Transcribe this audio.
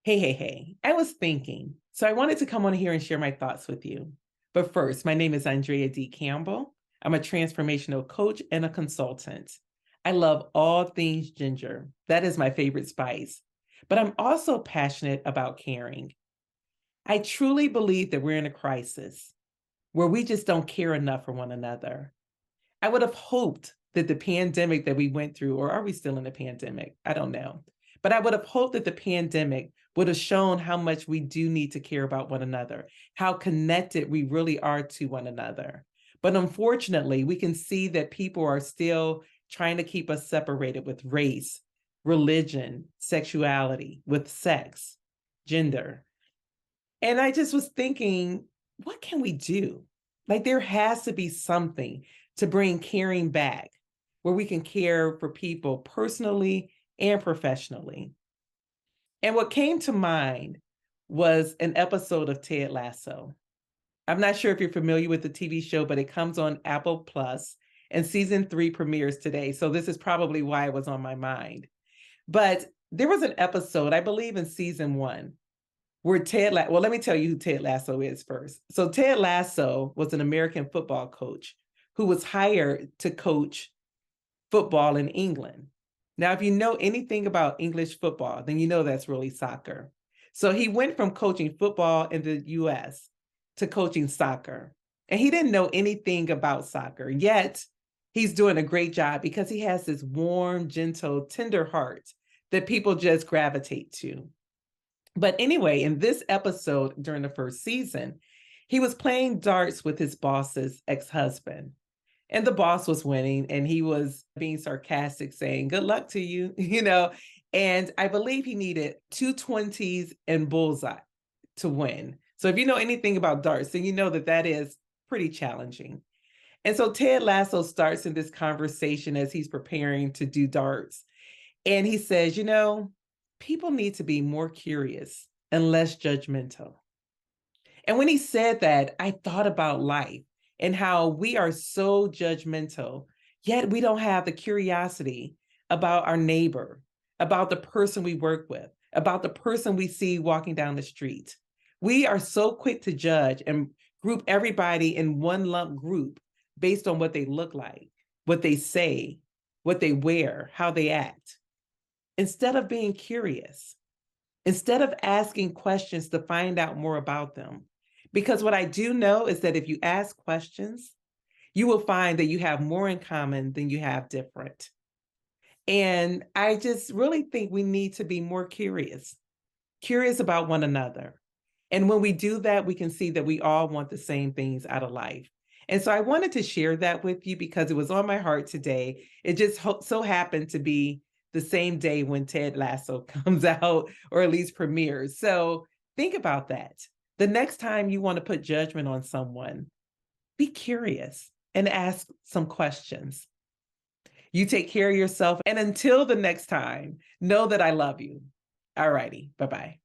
Hey. I was thinking, so I wanted to come on here and share my thoughts with you. But first, my name is Andrea D. Campbell. I'm a transformational coach and a consultant. I love all things ginger. That is my favorite spice. But I'm also passionate about caring. I truly believe that we're in a crisis where we just don't care enough for one another. I would have hoped that the pandemic that we went through, or are we still in a pandemic? I don't know. But I would have hoped that the pandemic would have shown how much we do need to care about one another, how connected we really are to one another. But unfortunately, we can see that people are still trying to keep us separated with race, religion, sexuality, with sex, gender. And I just was thinking, what can we do? Like, there has to be something to bring caring back where we can care for people personally and professionally. And what came to mind was an episode of Ted Lasso. I'm not sure if you're familiar with the TV show, but it comes on Apple Plus and season 3 premieres today. So this is probably why it was on my mind. But there was an episode, I believe in season 1, where well, let me tell you who Ted Lasso is first. So Ted Lasso was an American football coach who was hired to coach football in England. Now, if you know anything about English football, then you know that's really soccer. So he went from coaching football in the US to coaching soccer. And he didn't know anything about soccer, yet he's doing a great job because he has this warm, gentle, tender heart that people just gravitate to. But anyway, in this episode during the first season, he was playing darts with his boss's ex-husband. And the boss was winning and he was being sarcastic, saying, "Good luck to you," And I believe he needed two 20s and bullseye to win. So if you know anything about darts, then you know that that is pretty challenging. And so Ted Lasso starts in this conversation as he's preparing to do darts. And he says, people need to be more curious and less judgmental. And when he said that, I thought about life and how we are so judgmental, yet we don't have the curiosity about our neighbor, about the person we work with, about the person we see walking down the street. We are so quick to judge and group everybody in one lump group based on what they look like, what they say, what they wear, how they act, instead of being curious, instead of asking questions to find out more about them. Because what I do know is that if you ask questions, you will find that you have more in common than you have different. And I just really think we need to be more curious about one another. And when we do that, we can see that we all want the same things out of life. And so I wanted to share that with you because it was on my heart today. It just so happened to be the same day when Ted Lasso comes out, or at least premieres. So think about that. The next time you want to put judgment on someone, be curious and ask some questions. You take care of yourself. And until the next time, know that I love you. All righty. Bye-bye.